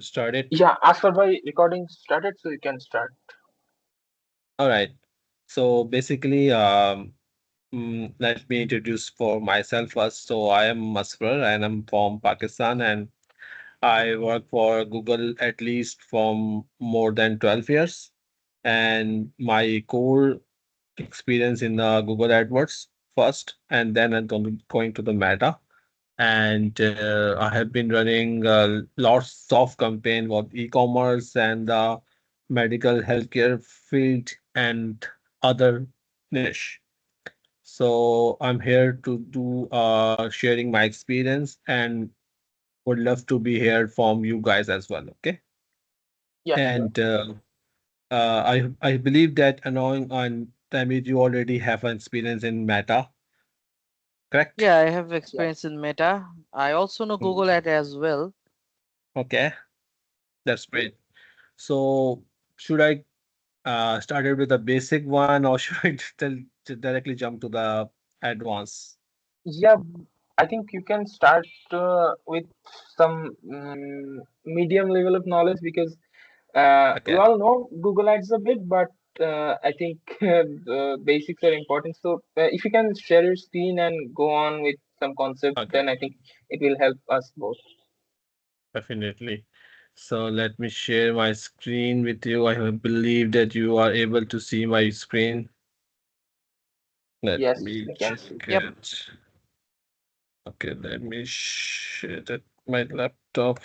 start it? Yeah, Asfar by recording started, so you can start. All right. So basically, let me introduce for myself first. So I am Asfar and I'm from Pakistan, and I work for Google at least from more than 12 years. And my core experience in the Google AdWords first, and then I'm going to the Meta. And I have been running lots of campaign with e-commerce and the medical healthcare field and other niche. So I'm here to do sharing my experience and would love to be here from you guys as well. Okay. Yeah, sure. And I believe that annoying on Tamid, you already have an experience in Meta, correct? Yeah, I have Yes. experience in Meta. I also know Mm, Google Ad as well. okay, that's great. So should I started with a basic one, or should I directly jump to the advanced? Yeah, I think you can start with some medium level of knowledge because we Okay, all know Google Ads a bit, but I think the basics are important. So if you can share your screen and go on with some concepts, okay, then I think it will help us both. definitely. So let me share my screen with you. I believe that you are able to see my screen. Let Yes, me we can check see. Yep. it. Okay, let me share that my laptop.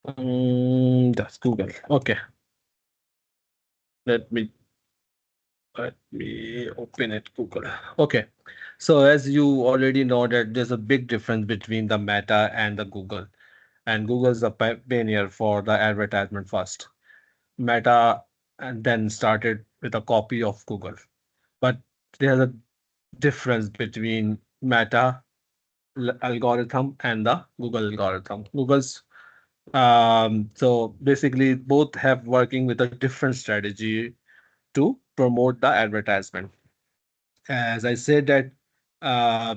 That's Google. Okay, let me open it. Google. Okay, so as you already know that there's a big difference between the Meta and the Google. And Google's the pioneer for the advertisement first. Meta and then started with a copy of Google. But there's a difference between Meta algorithm and the Google algorithm. Google's so basically both have working with a different strategy to promote the advertisement. As I said that uh,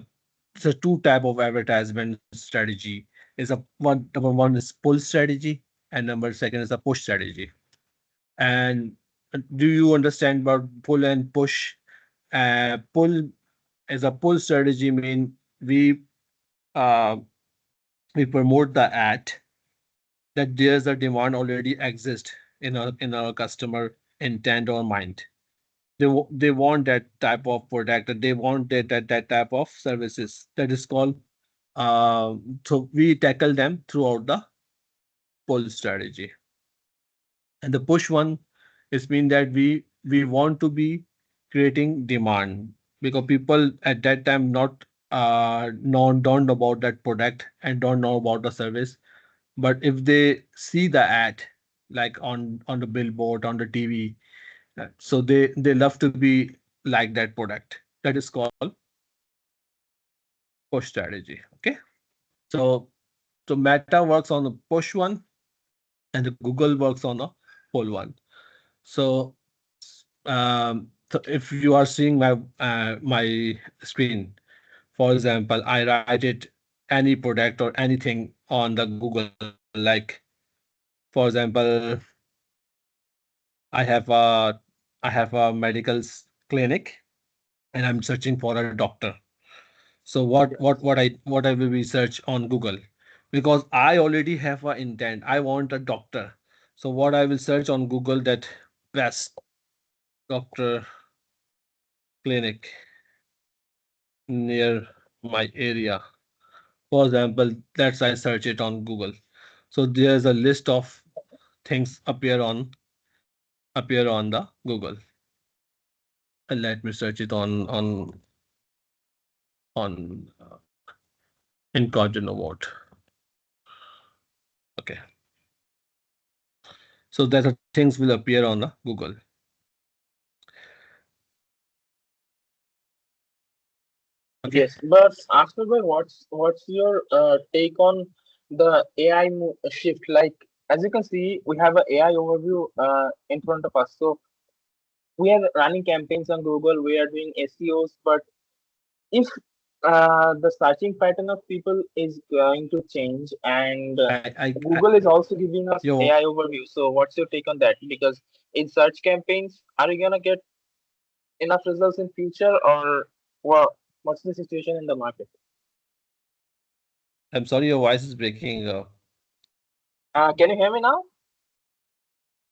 so two type of advertisement strategy is a one number one is pull strategy and number second is a push strategy. And do you understand about pull and push? Pull as a pull strategy mean uh, we promote the ad that there's a demand already exist in our customer intent or mind. They want that type of product, and they want that type of services. That is called so we tackle them throughout the pull strategy. And the push one is mean that we want to be creating demand because people at that time not don't know about that product and don't know about the service. But if they see the ad like on the billboard on the TV, so they love to be like that product. That is called push strategy. Okay, so Meta works on the push one and the Google works on the pull one. So so if you are seeing my screen, for example, I write it any product or anything on the Google, like for example, I have a I have a medical clinic and I'm searching for a doctor. So Yes. what I will research on Google, because I already have an intent. I want a doctor. So what I will search on Google that best doctor clinic near my area. For example, let's I search it on Google. So there's a list of things appear on the Google. And let me search it on incognito mode. Okay. So that the things will appear on the Google. Okay. Yes, but after that, what's your take on the AI shift? Like, as you can see, we have a AI overview in front of us. So we are running campaigns on Google. We are doing SEOs. But if The searching pattern of people is going to change, and I Google is also giving us your AI overview. So, what's your take on that? Because in search campaigns, are you gonna get enough results in future, or what's the situation in the market? I'm sorry, your voice is breaking. Can you hear me now?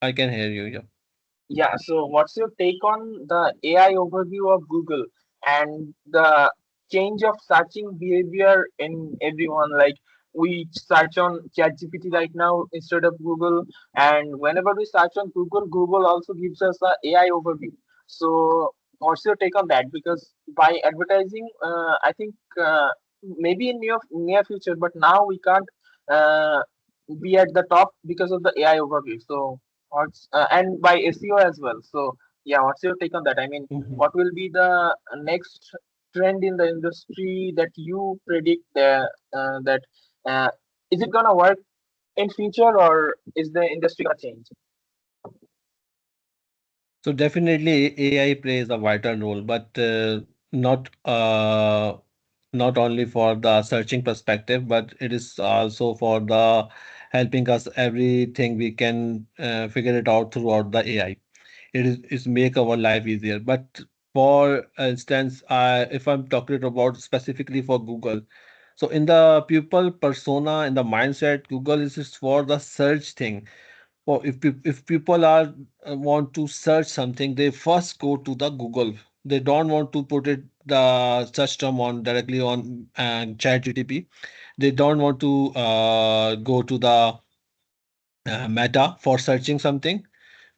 I can hear you. Yeah. Yeah, so what's your take on the AI overview of Google and the change of searching behavior in everyone? Like we search on ChatGPT right now instead of Google, and whenever we search on Google, Google also gives us the AI overview. So what's your take on that? Because by advertising, I think maybe in near future, but now we can't uh, be at the top because of the AI overview. So and by SEO as well. So yeah, what's your take on that? I mean, Mhm. what will be the next trend in the industry that you predict that uh, is it gonna work in future, or is the industry gonna change? So definitely AI plays a vital role, but not not only for the searching perspective, but it is also for the helping us everything we can figure it out throughout the AI. It is make our life easier. But for instance, if I'm talking about specifically for Google, so in the people persona, in the mindset, Google is just for the search thing. Or if people are want to search something, they first go to the Google. They don't want to put it the search term on directly on chat GTP. They don't want to go to the Meta for searching something,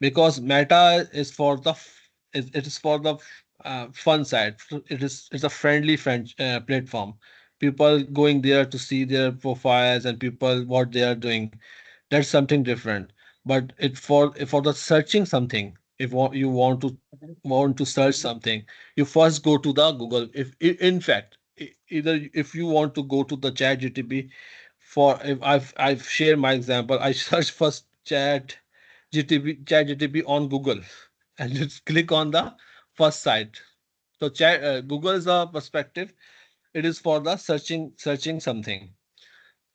because Meta is for the it is for the fun side. So it's a friendly friend platform. People going there to see their profiles and people what they are doing. That's something different. But it for the searching something, if you Mhm. want to search something, you first go to the Google. If in fact, either if you want to go to the chat GTP, for if I've shared my example, I search first chat GTP on Google and just click on the first site. So Google is a perspective. It is for the searching something,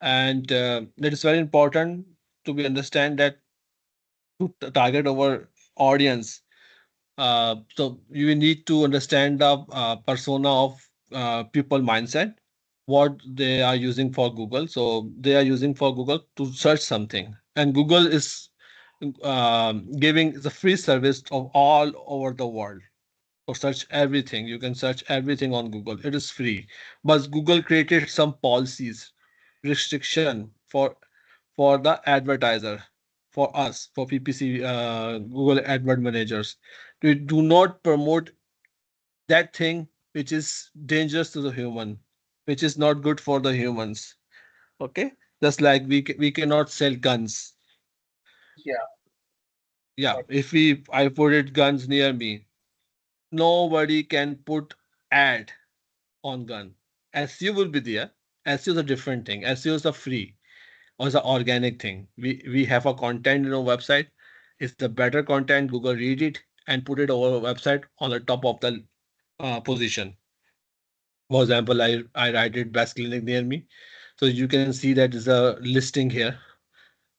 and it is very important to be understand that to target our audience. So you need to understand the persona of people mindset, what they are using for Google. So they are using for Google to search something, and Google is giving the free service of all over the world. So search everything. You can search everything on Google. It is free, but Google created some policies, restriction for the advertiser, for us, for PPC, Google Advert Managers. We do not promote that thing which is dangerous to the human, which is not good for the humans. Okay, just like we cannot sell guns. Yeah, Yeah, got it. if we I put it guns near me, nobody can put ad on gun. SEO will be there. SEO is a different thing. SEO is a free or is an organic thing. We have a content in our website. It's the better content. Google read it and put it over our website on the top of the position. For example, I write it best clinic near me. So you can see that is a listing here.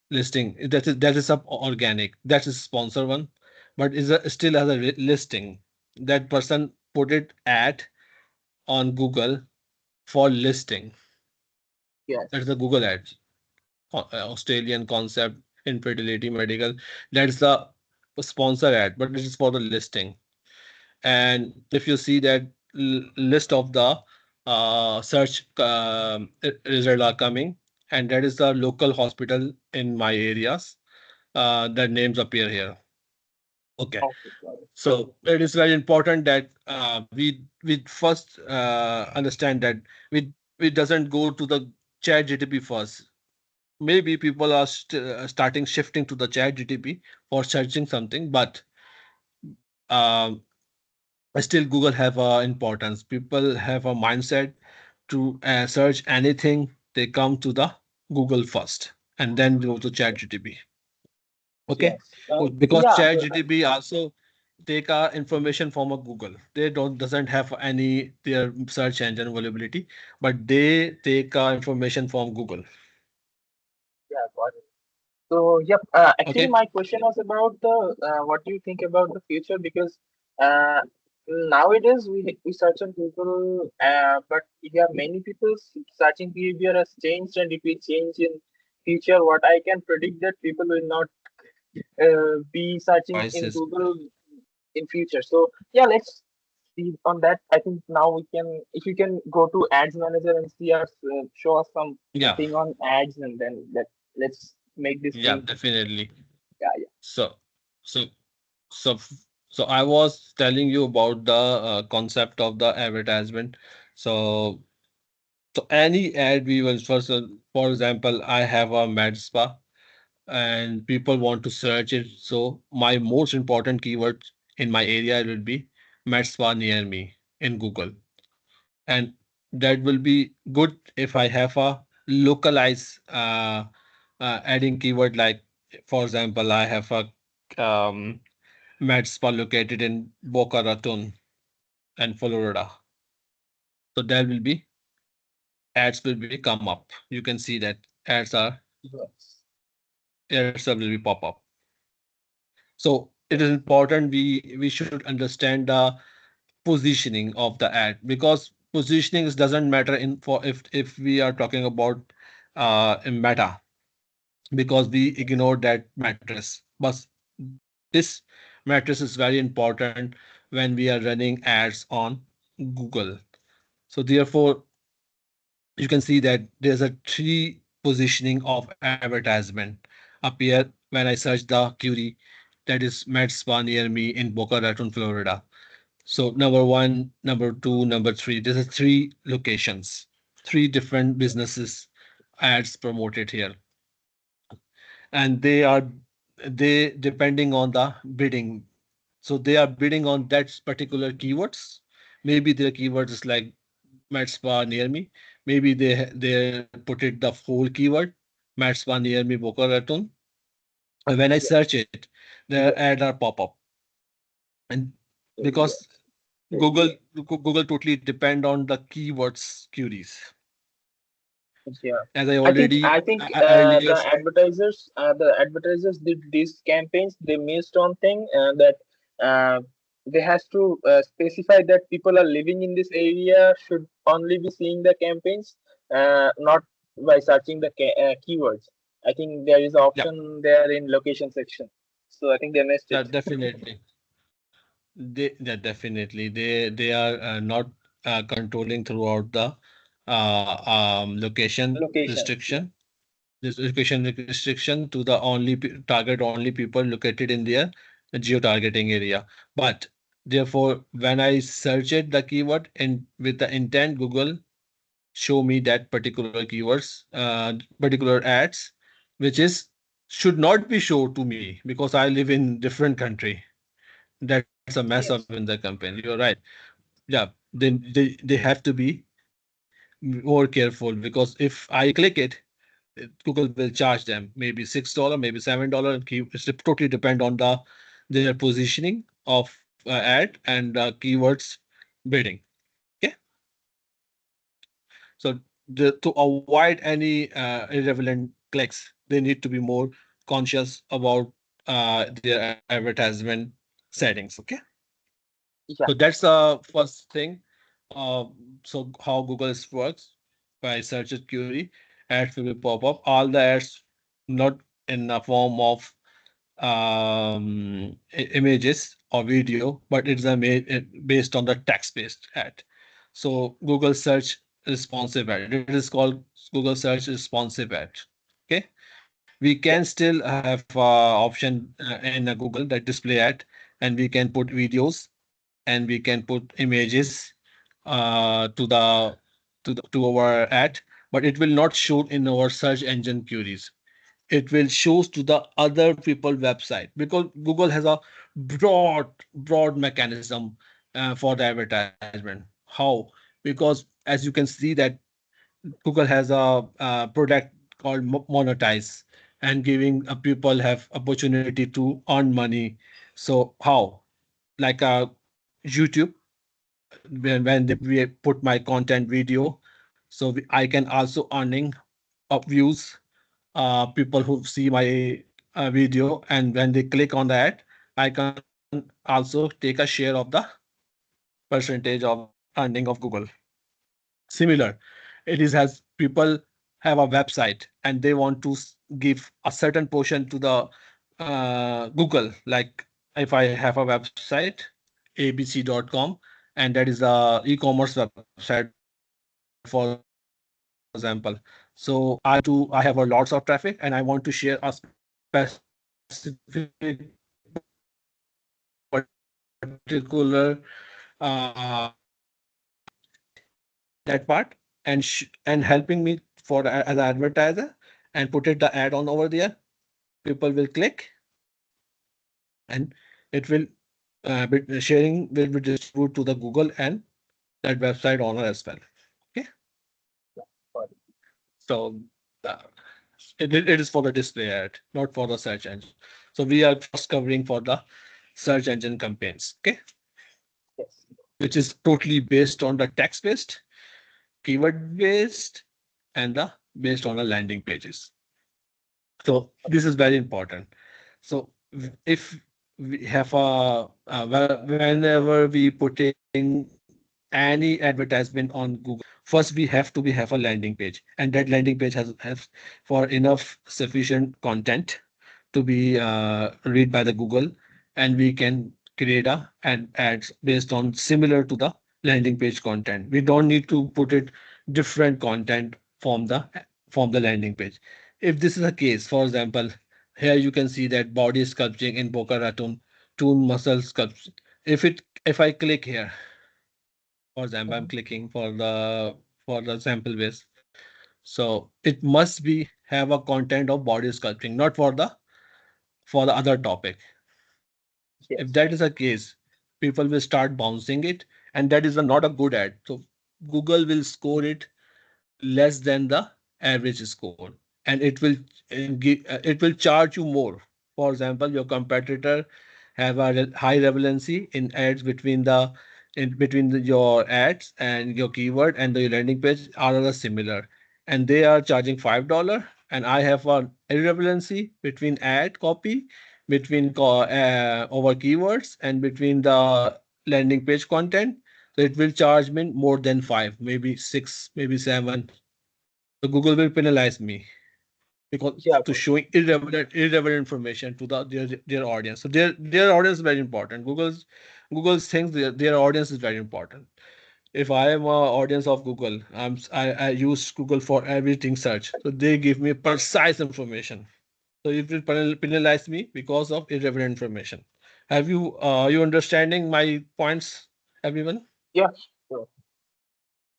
Listing that is up organic. That is sponsor one, but is a, still has a listing. That person put it ad on Google for listing. That's Yes, the Google ads. Australian concept, infertility medical. That's the sponsor ad, but it is for the listing. And if you see that list of the search result are coming, and that is the local hospital in my areas. The names appear here. Okay, okay, got it. so it is very important that we first understand that we doesn't go to the chat GTP first. Maybe people are starting shifting to the chat GTP for searching something, but um, still Google have a importance. People have a mindset to search anything. They come to the Google first and then go to chat GTP. Okay, Yes. because Yeah. chat GTP also take information from a Google. They don't doesn't have any their search engine availability, but they take information from Google. Yeah, got it. So, yep. Actually, Okay. my question was about the what do you think about the future? Because uh, nowadays we search on Google, but yeah, many people's searching behavior has changed, and if we change in future, what I can predict that people will not be searching in Devices. Google in future. So yeah, let's see on that. I think now we can, if you can go to Ads Manager and see us, show us some Yeah. thing on ads, and then let's make this Yeah. thing. Definitely. Yeah, yeah. So, so, so, so I was telling you about the concept of the advertisement. So, so any ad we will first, for example, I have a med spa and people want to search it. So my most important keyword in my area will be med spa near me in Google, and that will be good if I have a localized adding keyword like, for example, I have a med spa located in Boca Raton and Florida. So there will be ads will be come up. You can see that Yes. ads will be pop up. So it is important we should understand the positioning of the ad, because positioning doesn't matter in for if we are talking about in meta, because we ignore that mattress. But this mattress is very important when we are running ads on Google. So therefore you can see that there's a three positioning of advertisement appear when I search the query, that is med spa near me in Boca Raton, Florida. So number one, number two, number three. There's a three locations, three different businesses ads promoted here, and they depending on the bidding. So they are bidding on that particular keywords. Maybe their keywords is like med spa near me. Maybe they put it the whole keyword med spa near me Boca Raton. And when I Yeah. search it, the ad are pop up, and because Yes. Google totally depend on the keywords queries. Yeah. As I I think already I think earlier. the advertisers did these campaigns. They missed on thing that uh, they has to specify that people are living in this area should only be seeing the campaigns, not by searching the keywords. I think there is an Yeah, option there in location section. So I think they missed it. that definitely. They are not controlling throughout the location Location. Yeah. restriction. This location restriction to the only target only people located in their geo targeting area. But therefore, when I search it the keyword and with the intent, Google show me that particular keywords, particular ads, which is should not be shown to me because I live in different country. That's a mess up in the Yes. campaign. You're right. Yeah, then they have to be more careful, because if I click it, Google will charge them maybe $6, maybe $7, and it's totally depend on their positioning of ad and keywords bidding. Okay, so to avoid any irrelevant clicks, they need to be more conscious about their advertisement settings. Okay. So Yeah. that's the first thing. Uh, so how Google works, by search it query, ads will pop up. All the ads not in the form of images or video, but it's based on the text-based ad. So Google Search Responsive ad. It is called Google Search Responsive ad. Okay, we can Yeah. still have option in a Google that display ad, and we can put videos and we can put images to our ad, but it will not show in our search engine queries. It will shows to the other people website, because Google has a broad mechanism for the advertisement. How? Because as you can see that Google has a product called monetize, and giving people have opportunity to earn money. So how? like YouTube, we put my content video, so I can also earning of views, people who see my video, and when they click on that, I can also take a share of the percentage of earning of Google. Similar, it is as people have a website and they want to give a certain portion to the Google. Like if I have a website, abc.com, and that is a e-commerce website, for example. So I have a lots of traffic and I want to share a specific particular that part, and helping me for as an advertiser, and put it the ad on over there. People will click, and it will sharing will be distributed to the Google and that website owner as well. Okay, Got it. so uh, it is for the display ad, not for the search engine. So we are first covering for the search engine campaigns. Okay, Yes. which is totally based on the text based, keyword based, and the based on the landing pages. So this is very important. So if we have whenever we putting any advertisement on Google, first we have to be have a landing page, and that landing page has for enough sufficient content to be read by the Google, and we can create a and ads based on similar to the landing page content. We don't need to put it different content from the landing page. If this is a case, for example, here you can see that body sculpting in Boca Raton, tune muscle sculpt. If I click here, for example, I'm Mhm. clicking for the sample base. So it must be have a content of body sculpting, not for the other topic. If Yes. that is the case, people will start bouncing it, and that is not a good ad. So Google will score it less than the average score, and it will charge you more. For example, your competitor have a high relevancy in ads between your ads and your keyword and the landing page are similar, and they are charging $5, and I have a irrelevancy between ad copy, over keywords, and between the landing page content. So it will charge me more than five, maybe six, maybe seven. So Google will penalize me because Yeah. to showing irrelevant information to their audience. So their audience is very important. Google's thinks their audience is very important. If I am a audience of Google, I use Google for everything search. So they give me precise information. So it will penalize me because of irrelevant information. Have you understanding my points, everyone? Yeah. Sure.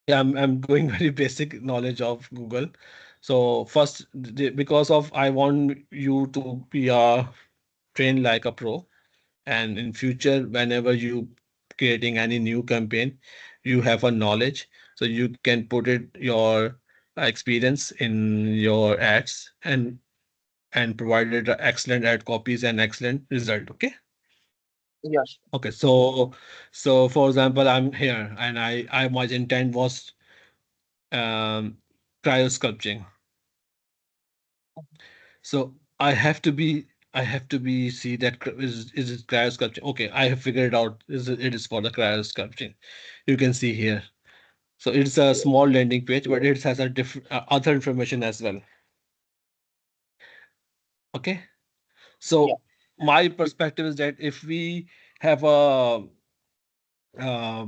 Yeah, I'm going very basic knowledge of Google. So first, because of I want you to be trained like a pro, and in future, whenever you creating any new campaign, you have a knowledge, so you can put it your experience in your ads, and provided excellent ad copies and excellent result. Okay. Yes. Okay. So for example, I'm here, and I my intent was um cryo sculpting. So I have to be see that is it cryo sculpting. Okay, I have figured it out. It is for the cryo sculpting. You can see here. So it's a small landing page, but it has a different other information as well. Okay. Yeah. So my perspective is that if we have a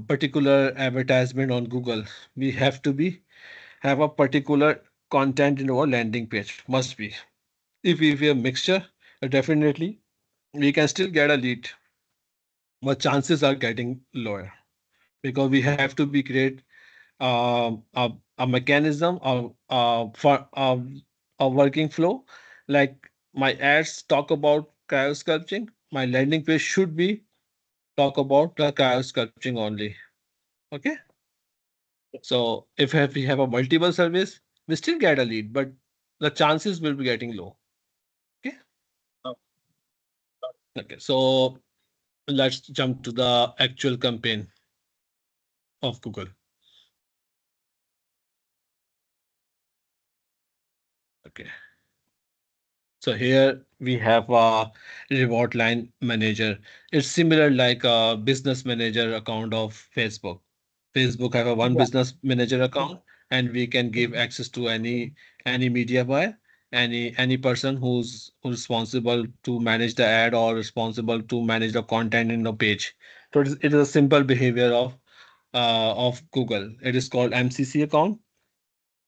particular advertisement on Google, we have to be have a particular content in our landing page. Must be. If we have a mixture, definitely we can still get a lead, but chances are getting lower because we have to be create a mechanism for a working flow. Like my ads talk about cryosculpting, my landing page should be talk about the cryosculpting only. Okay. So if we have a multiple service, we still get a lead, but the chances will be getting low. Okay. Oh, Okay. So Let's jump to the actual campaign of Google. Okay. So here we have a reward line manager. It's similar like a business manager account of Facebook. Facebook have a one Yeah. business manager account, and we can give Mhm. access to any media buyer, any person who's responsible to manage the ad or responsible to manage the content in the page. So it is a simple behavior of Google. It is called MCC account,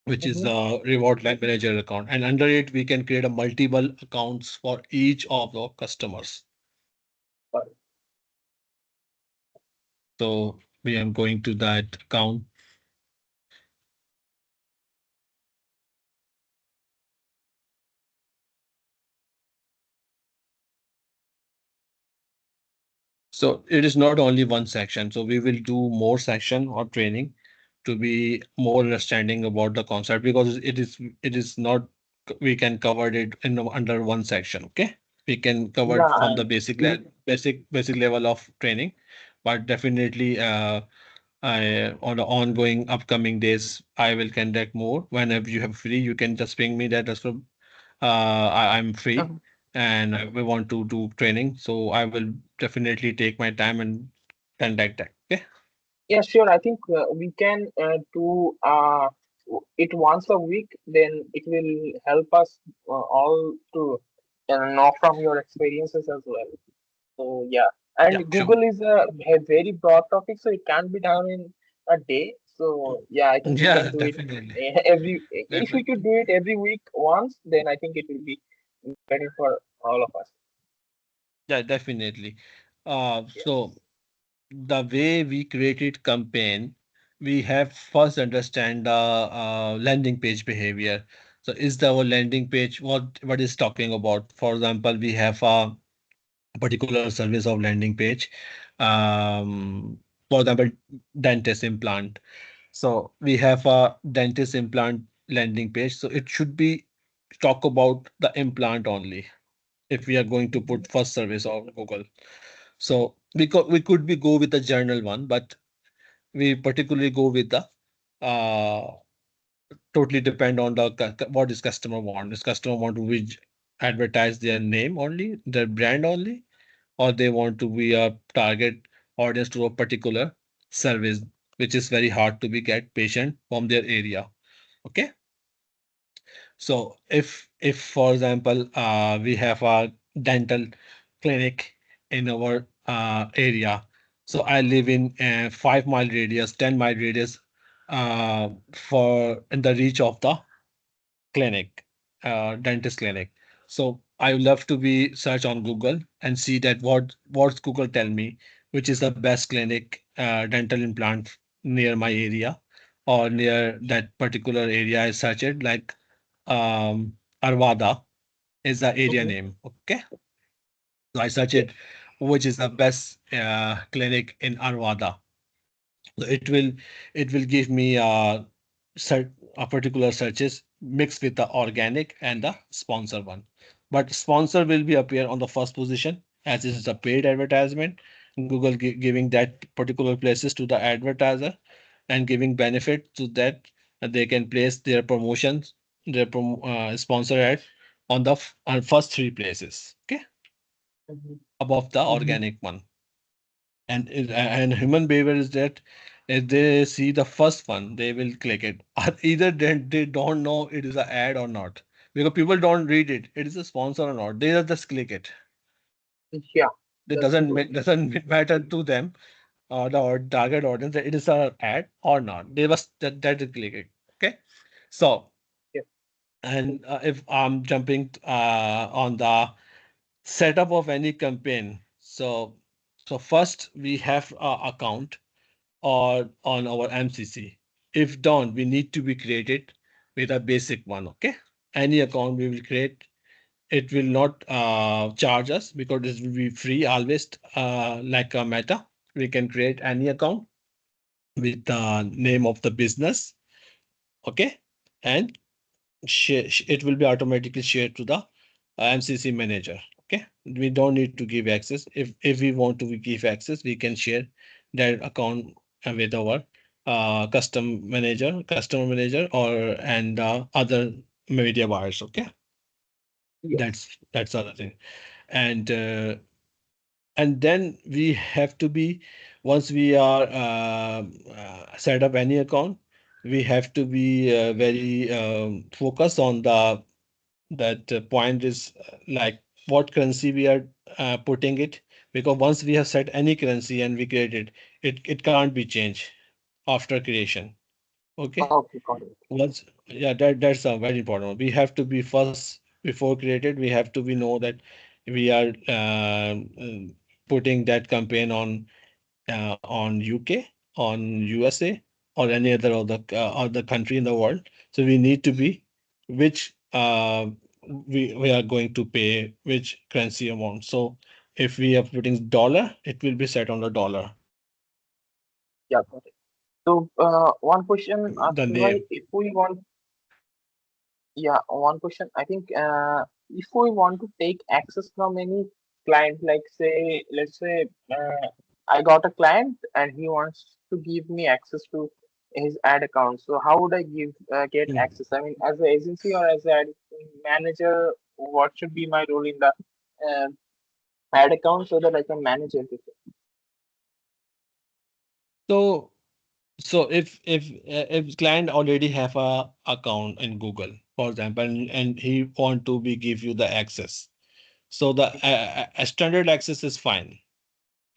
which is Mhm. the reward line manager account, and under it we can create a multiple accounts for each of the customers. Got it. So we am going to that account. So it is not only one section. So we will do more section or training to be more understanding about the concept, because it is not, we can cover it in under one section. Okay, we can cover it Yeah. from the basic level of training, but definitely I on the ongoing upcoming days I will conduct more. Whenever you have free, you can just ping me that as well. I'm free Uh, and we want to do training, so I will definitely take my time and conduct that. Okay. Yeah, sure. I think we can do it once a week. Then it will help us all to know from your experiences as well. So yeah, Yeah, and sure. Google is a very broad topic, so it can't be done in a day. So yeah, I think we Yeah, can do it definitely. every. If we could Definitely. do it every week once, then I think it will be better for all of us. Yeah, definitely. Yeah. So the way we created campaign, we have first understand the landing page behavior. So is the our landing page what is talking about? For example, we have a particular service of landing page. For example, dentist implant. So we have a dentist implant landing page. So it should be talk about the implant only if we are going to Mhm. put first service on Google. So we could be go with the journal one, but we particularly go with the uh totally depend on the what is customer want. Is customer want to advertise their name only, their brand only, or they want to be a target audience to a particular service, which is very hard to be get patient from their area. Okay. So if for example we have a dental clinic in our area, so I live in a 5 mile radius, 10 mile radius, for in the reach of the clinic, dentist clinic. So I would love to be search on Google and see that what's Google tell me, which is the best clinic, dental implant near my area or near that particular area. I search it like Arvada is the area Mhm. name. Okay, so I search Yes. it, which is the best clinic in Arvada. So it will give me a particular searches mixed with the organic and the sponsor one. But sponsor will be appear on the first position as it is a paid advertisement. Google giving that particular places to the advertiser and giving benefit to that they can place their promotions, their sponsor ad on the on first three places. Okay, Mhm. above the organic one. And human behavior is that if they see the first one they will click it. Either they don't know it is an ad or not, because people don't read it is a sponsor or not, they just click it. Yeah, It that's doesn't true. doesn't matter to them or the target audience that it is an ad or not, they must that they click it. Okay. So Yeah. and if I'm jumping on the setup of any campaign, so first we have a account or on our MCC. If don't, we need to be created with a basic one. Okay, any account we will create, it will not charge us because it will be free always. Like a Meta, we can create any account with the name of the business. Okay, and it will be automatically shared to the MCC manager. Okay, we don't need to give access. If we want to give access, we can share that account with our customer manager, or and other media buyers. Okay, Yes. that's the other thing. And and then we have to be, once we are set up any account, we have to be very focused on the that point is like what currency we are putting it, because once we have set any currency and we create it, it can't be changed after creation. Okay, Okay, got it. once, yeah, that's a very important one. We have to be first, before created we have to be know that we are putting that campaign on UK, on USA, or any other country in the world. So we need to be which we are going to pay which currency amount. So if we are putting dollar, it will be set on the dollar. Yeah, got it. So, one question, The name. Bhai, if we want, yeah, one question. I think if we want to take access from any client, like say, let's say, I got a client and he wants to give me access to his ad account. So how would I get Mm. access? I mean, as an agency or as an ad manager, what should be my role in the uh, ad account so that I can manage everything? So if client already have a account in Google, for example, and he want to be give you the access, so the standard access is fine.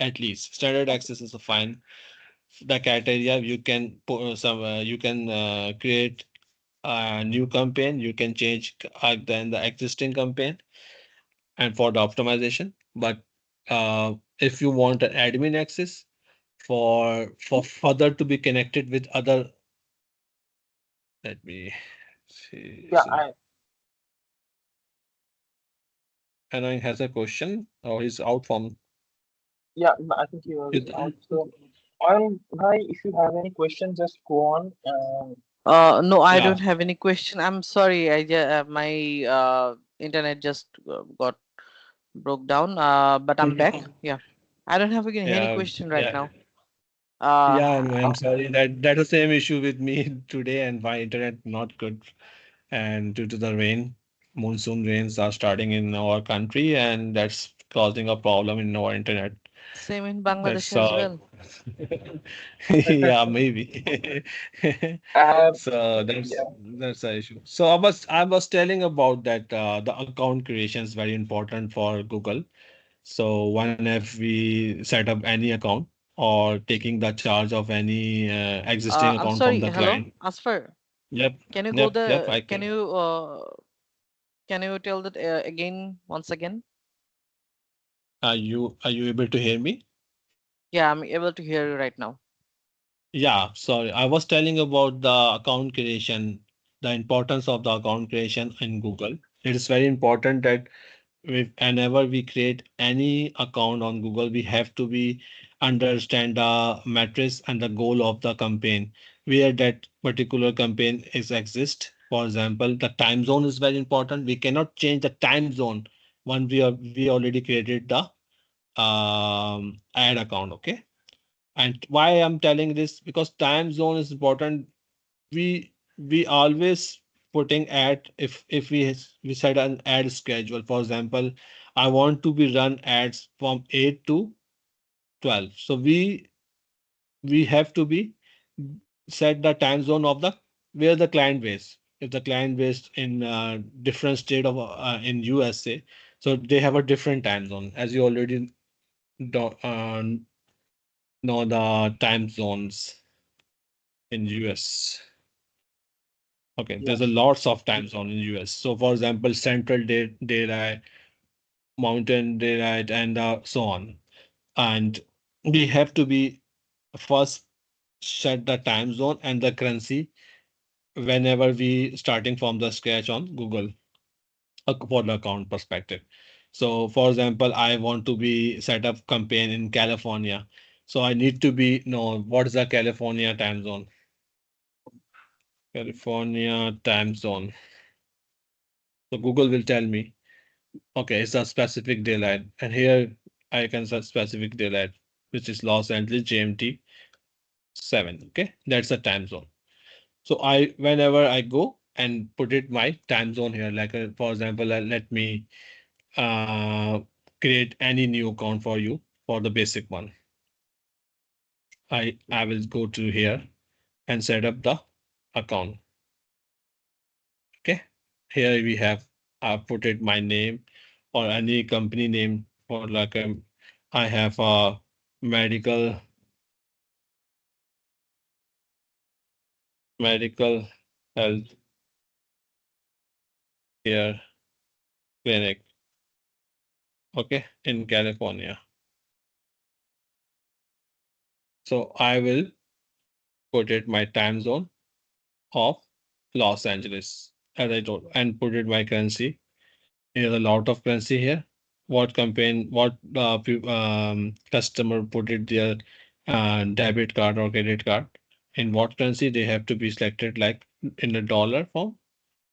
At least standard Okay. access is fine. The criteria you can put you can create a new campaign, you can change then the existing campaign and for the optimization. But if you want an admin access for further to be connected with other, let me see. Yeah, So Annoying has a question, or he's out from yeah, I think he was it. out. So, Bhai, if you have any question, just go on. No, I Yeah. don't have any question. I'm sorry. My internet just got broke down. But I'm back. Mhm. Yeah, I don't have any Yeah, question right yeah. now. Uh, Yeah, I'm sorry that that's the same issue with me today, and my internet not good. And due to the rain, monsoon rains are starting in our country, and that's causing a problem in our internet. Same in Bangladesh That's as well. yeah, maybe. uh, So yeah, that's the issue. So I was telling about that the account creation is very important for Google. So whenever we set up any account or taking the charge of any existing I'm account from sorry. the Hello, client. Asfar. Yep, Can you go yep, the? I can. Can you tell that again once again? Are you able to hear me? Yeah, I'm able to hear you right now. Yeah, sorry. I was telling about the account creation, the importance of the account creation in Google. It is very important that whenever we create any account on Google, we have to be understand the metrics and the goal of the campaign, where that particular campaign is exist. For example, the time zone is very important. We cannot change the time zone when we already created the ad account. Okay, and why I'm telling this, because time zone is important. We always putting ad, if we set an ad schedule. For example, I want to be run ads from 8 to 12. So we have to be set the time zone of the where the client base. If the client based in different state of in USA, so they have a different time zone, as you already know the time zones in US. Okay, there's a yes, lots of time zone in US. So for example, Central Daylight, Mountain Daylight, and so on. And we have to be first set the time zone and the currency whenever we starting from the scratch on Google for the account perspective. So for example, I want to be set up campaign in California. So I need to be know what is the California time zone. California time zone. So Google will tell me. Okay, it's a specific daylight, and here I can set specific daylight, which is Los Angeles GMT 7. Okay, that's a time zone. So I whenever I go and put it my time zone here, like for example, let me uh, create any new account for you for the basic one. I will go to here and set up the account. Okay, here we have put it my name or any company name for like I have a medical medical health care clinic. Okay, in California. So I will put it my time zone of Los Angeles, as I told, and put it my currency. There's a lot of currency here. What campaign, what customer put it their debit card or credit card in what currency they have to be selected like in a dollar form.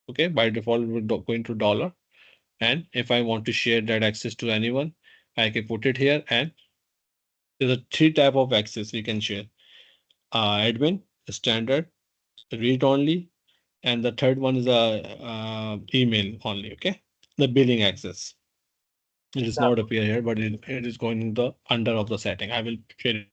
Okay, by default we're go into dollar. And if I want to share that access to anyone, I can put it here. And there's a three type of access we can share: admin, standard, read only, and the third one is a email only. Okay, the billing access. It does Yeah, not appear here, but it is going in the under of the setting. I will share it with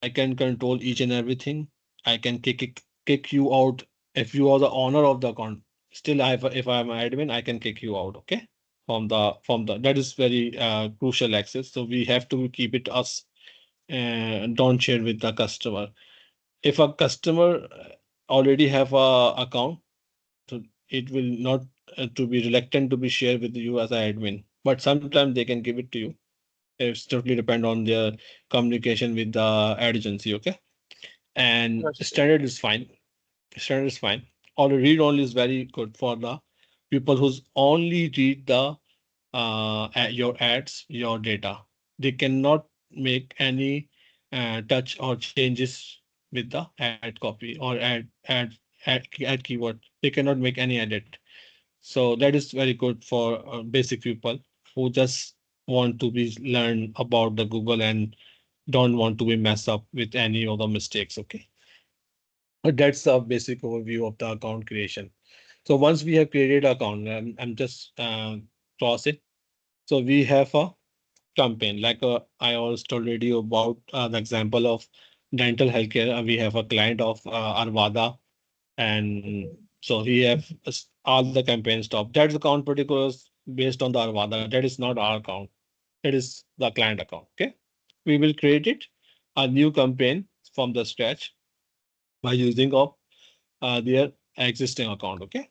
you. I can control each and everything. I can kick you out if you are the owner of the account. Still, if I'm an admin, I can kick you out. Okay, from the that is very crucial access. So we have to keep it us and don't share with the customer. If a customer already have a account, so it will not to be reluctant to be shared with you as an admin. But sometimes they can give it to you. It's totally depend on their communication with the agency. Okay, and that's true. standard is fine. Standard is fine. Or read only is very good for the people who's only read the your ads, your data. They cannot make any touch or changes with the ad copy or ad keyword. They cannot make any edit. So that is very good for basic people who just want to be learn about the Google and don't want to be mess up with any of the mistakes. Okay. But that's a basic overview of the account creation. So once we have created account, I'm just cross it. So we have a campaign. Like I always told you about the example of dental healthcare. We have a client of Arvada, and so he have all the campaign stop. That's account particulars based on the Arvada. That is not our account. It is the client account. Okay, we will create it a new campaign from the scratch by using of their existing account. Okay,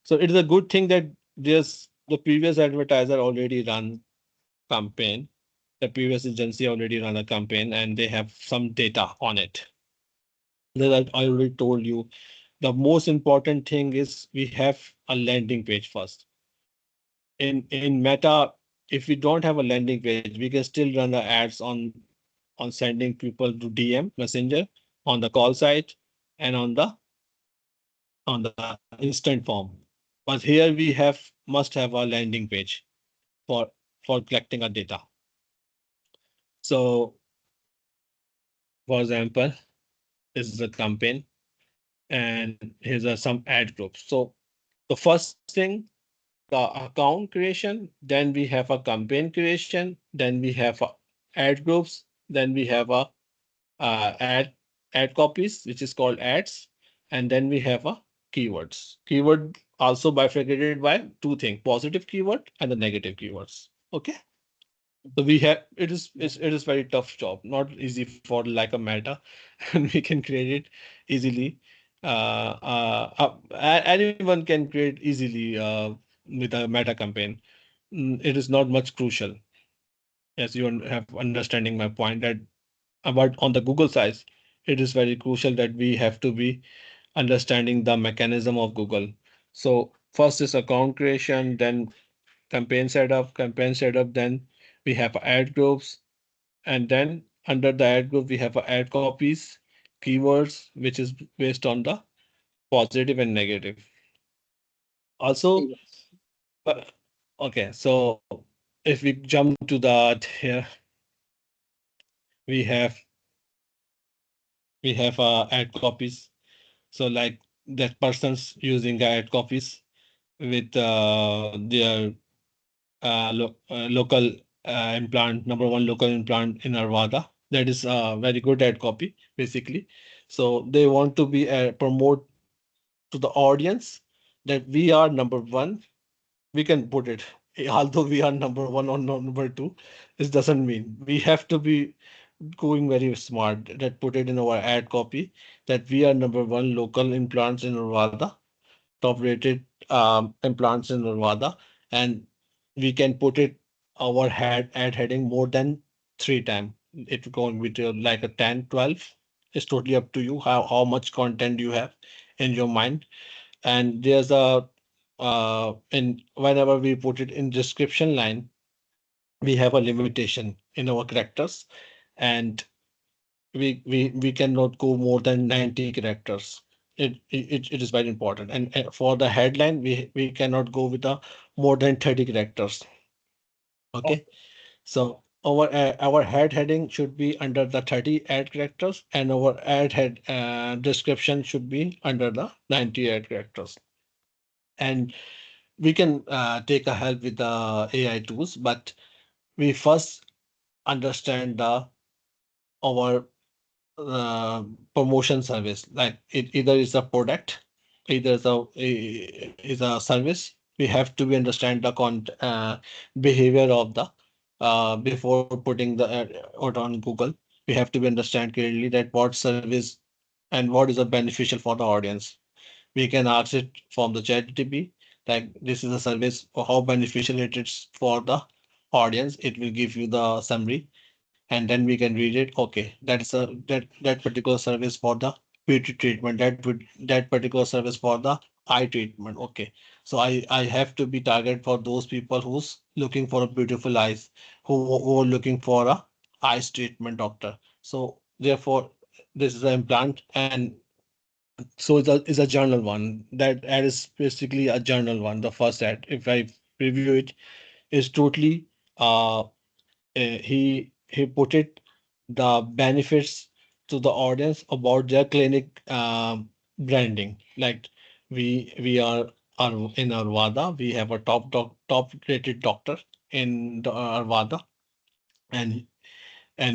so it is a good thing that there's the previous advertiser already run campaign. The previous agency already run a campaign and they have some data on it. That I already told you. The most important thing is we have a landing page first. In Meta, if we don't have a landing page, we can still run the ads on sending people to DM Messenger, on the call site, and on the instant form. But here we have must have a landing page for for collecting our data. So, for example, this is a campaign and here's some ad groups. So the first thing, the account creation, then we have a campaign creation, then we have a ad groups, then we have a ad copies, which is called ads, and then we have a keywords. Keyword also bifurcated by two things: positive keyword and the negative keywords. Okay. So we have it is very tough job, not easy for like a Meta, and we can create it easily. Anyone can create easily with a Meta campaign. It is not much crucial, as you have understanding my point that about on the Google side, it is very crucial that we have to be understanding the mechanism of Google. So first is account creation, then campaign setup, then we have ad groups, and then under the ad group we have ad copies, keywords, which is based on the positive and negative. Also, Yes. Uh, Okay, so if we jump to the here, we have ad copies. So like that person's using ad copies with their local implant, number one local implant in Arvada. That is a very good ad copy, basically. So they want to be promote to the audience that we are number one. We can put it, although we are number one or number two, this doesn't mean we have to be going very smart that put it in our ad copy that we are number one local implants in Arvada, top rated implants in Nevada, and we can put it our head ad heading more than three times. It going with like a 10, 12. It's totally up to you how much content you have in your mind. And there's a in whenever we put it in description line, we have a limitation in our characters, and we cannot go more than 90 characters. It is very important. And for the headline, we cannot go with a more than 30 characters. Okay. Okay. So our head heading should be under the 30 ad characters, and our ad head description should be under the 90 ad characters. And we can take a help with the AI tools, but we first understand the our uh, promotion service. Like it either is a product, either is a service. We have to be understand the behavior of the before putting the out on Google. We have to be understand clearly that what service and what is a beneficial for the audience. We can ask it from the ChatGPT, like this is a service, or how beneficial it is for the audience. It will give you the summary, and then we can read it. Okay, that particular service for the beauty treatment, that particular service for the eye treatment. Okay, so I have to be target for those people who's looking for a beautiful eyes, who are looking for a eyes treatment doctor. So therefore this is an implant, and so it's a journal one. That ad is basically a journal one. The first ad, if I review it, is totally he put it the benefits to the audience about their clinic branding. Like we are in Arvada, we have a top rated doctor in the Arvada, and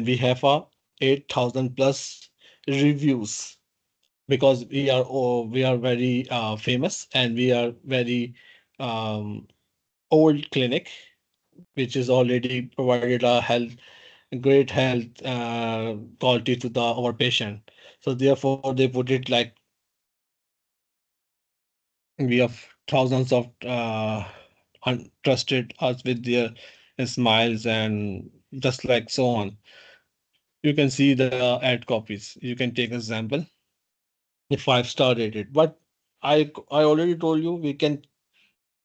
we have a 8,000 plus reviews because we are very famous, and we are very um, old clinic which is already provided a great health quality to the our patient. So therefore they put it like we have thousands of trusted us with their smiles and just like so on. You can see the ad copies. You can take example, the 5-star rated. But I already told you we can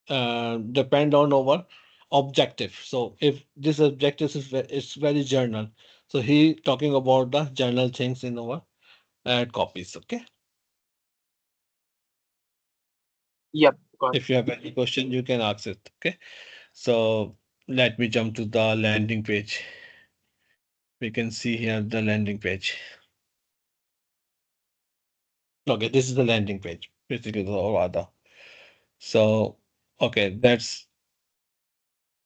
depend on our objective. So if this objective is very journal, so he talking about the journal things in our ad copies. Okay. Yep, got If you have any question, you can ask it. Okay. So let me jump to the landing page. We can see here the landing page. Okay, this is the landing page, basically the Avada. So okay, that's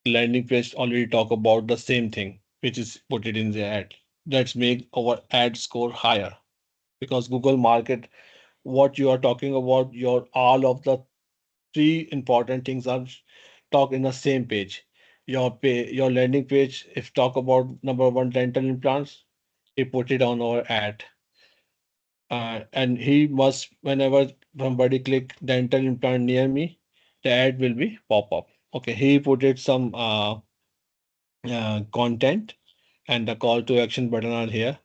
landing page already talk about the same thing, which is put it in the ad. Let's make our ad score higher because Google Market, what you are talking about, your all of the three important things are talk in the same page. Your landing page, if talk about number one dental implants, he put it on our ad. And he must, whenever somebody click dental implant near me, the ad will be pop up. Okay, he put it some content, and the call to action button are here.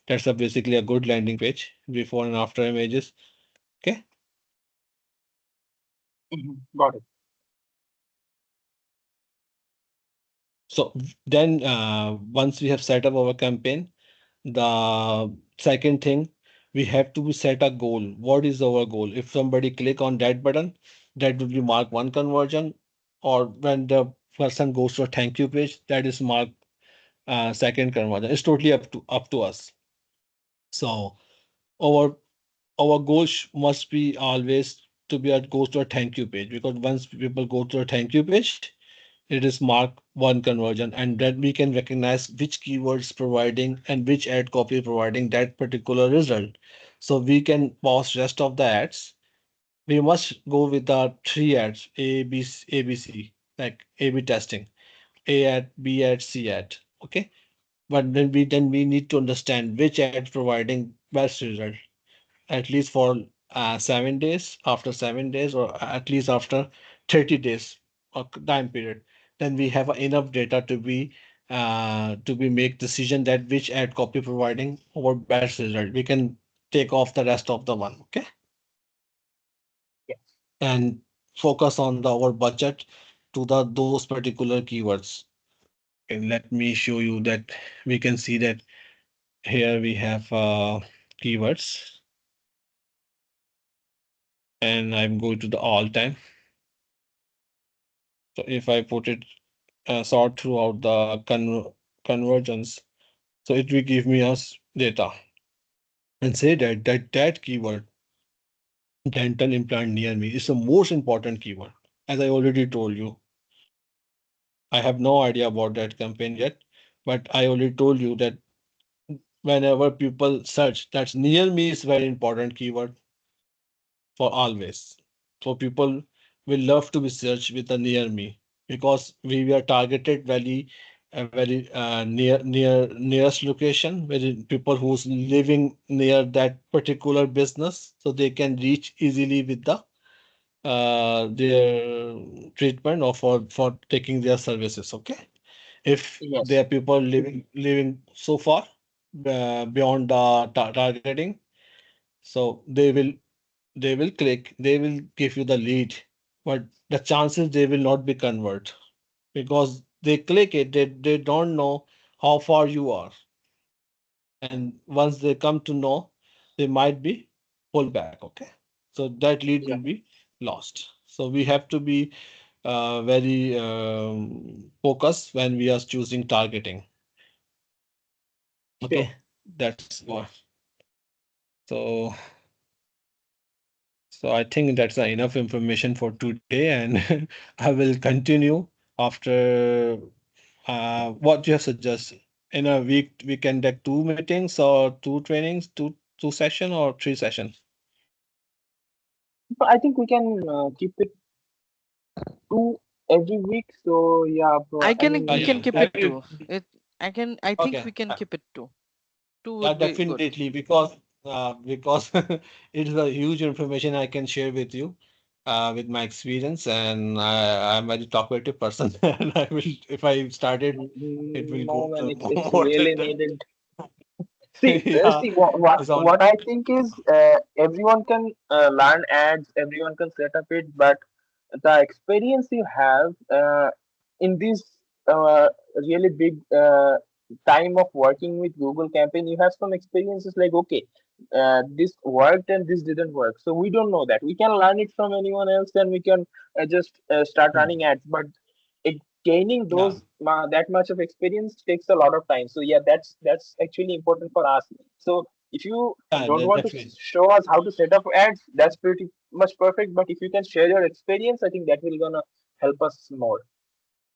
That's basically a good landing page, before and after images. Okay. got it. So then once we have set up our campaign, the second thing, we have to set a goal. What is our goal? If somebody click on that button, that will be mark one conversion. or when the person goes to a thank you page, that is marked second conversion. It's totally up to us. So our our goal must be always to be at goes to a thank you page, because once people go to a thank you page, it is marked one conversion, and then we can recognize which keywords providing and which ad copy providing that particular result. So we can pause rest of the ads. We must go with the three ads, ABC, like A/B testing, A ad, B ad, C ad. Okay, but then we need to understand which ad providing best result, at least for 7 days, after 7 days, or at least after 30 days of time period. Then we have enough data to be make decision that which ad copy providing our best result. We can take off the rest of the one. Okay, Yeah. and focus on our budget to those particular keywords. And let me show you that. We can see that here we have keywords, and I'm going to the all time. So if I put it sort throughout the convergence, so it will give me us data and say that keyword, dental implant near me, is the most important keyword. As I already told you, I have no idea about that campaign yet, but I already told you that whenever people search, that's near me is very important keyword for always. So people will love to be searched with the near me, because we were targeted very nearest location, where people who's living near that particular business, so they can reach easily with their treatment or for taking their services. Okay, if there Yes. are people living so far beyond the targeting, so they will click, they will give you the lead, but the chances they will not be convert, because they click it, they don't know how far you are, and once they come to know, they might be pull back. Okay, so that lead will Yeah. be lost. So we have to be very focused when we are choosing targeting. Sure. Okay, that's what. So So I think that's enough information for today, and I will continue after what you have suggested. In a week, we can take 2 meetings or 2 trainings, two session or 3 sessions. So I think we can keep it two every week. So yeah, I I can we mean, Yeah, can keep it every too. It I think okay. we can keep it too. Two Yeah, would be good. definitely, because it is a huge information I can share with you with my experience, and I'm a very talkative person, and I will, if I started, it will no go man, to it's more than really that. needed. Yeah, See what it's on. what I think is everyone can learn ads, everyone can set up it, but the experience you have in this really big time of working with Google campaign, you have some experiences like okay, this worked and this didn't work. So we don't know that. We can learn it from anyone else, and we can just start Hmm. running ads. But it, gaining Yeah, those that much of experience takes a lot of time. So yeah, that's actually important for us. So if you don't want to definitely. show us how to set up ads, that's pretty much perfect. But if you can share your experience, I think that will gonna help us more.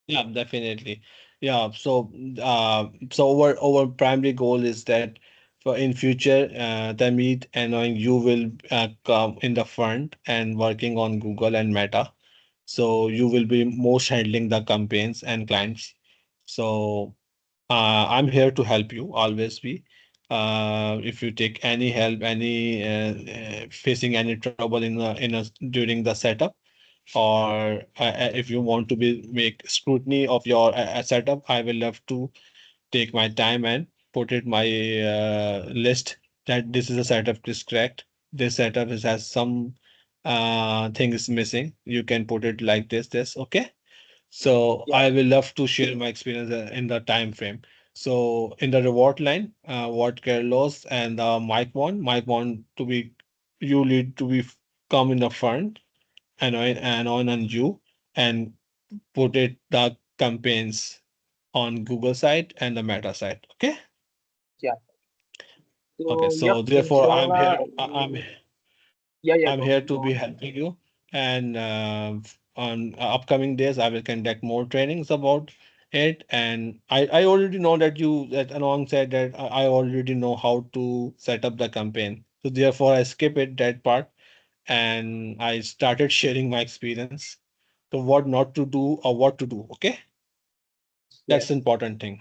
Yeah, definitely. Yeah. So our primary goal is that for in future, the meet and knowing you will come in the front and working on Google and Meta. So you will be most handling the campaigns and clients. So I'm here to help you always be. If you take any help, any facing any trouble in a during the setup, or if you want to be make scrutiny of your setup, I will love to take my time and put it my list that this is a setup is correct. This setup has some thing is missing. You can put it like this. Okay. So Yeah. I will love to share my experience in the time frame. So in the reward line, what Carlos and Mike want to be, you need to be come in the front and on you, and put it the campaigns on Google side and the Meta side. Okay. Yeah. Okay. So yep, So therefore, inshallah. Yeah, yeah, I'm go here on, to go be on. helping you. And on upcoming days, I will conduct more trainings about it. And I already know that that Anong said that I already know how to set up the campaign. So therefore, I skip it that part and I started sharing my experience. So what not to do or what to do. Okay, Yes, that's yes. important thing.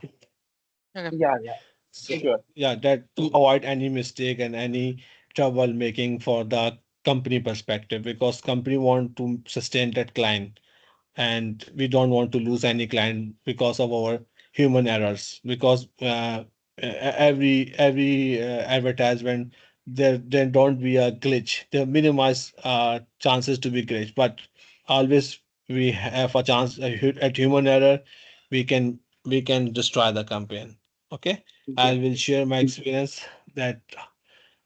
Okay. Yeah, yeah. So Sure. yeah, that to avoid any mistake and any trouble making for the company perspective, because company want to sustain that client and we don't want to lose any client because of our human errors, because every advertisement there don't be a glitch, they minimize chances to be glitch, but always we have a chance at human error, we can destroy the campaign. Okay, I Yep. will share my experience that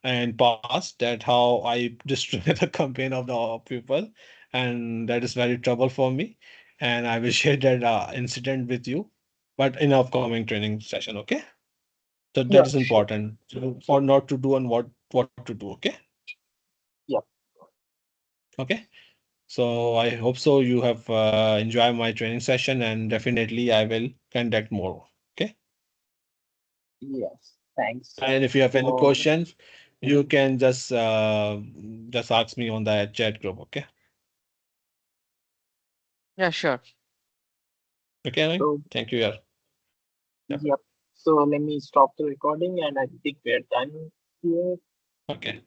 and past, that how I destroy the campaign of the people, and that is very trouble for me. And I will share that incident with you, but in upcoming training session. Okay, so that Yeah, is sure. important for not to do and what to do. Okay, Yep. okay. So I hope so you have enjoyed my training session, and definitely I will conduct more. Okay, Yes. Thanks. and if you have any So questions, you can just ask me on the chat group. Okay. Yeah, sure. Okay, Anil? so Thank you. Yeah. Yeah. yep. So let me stop the recording and I think we're done here. Okay.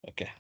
Okay.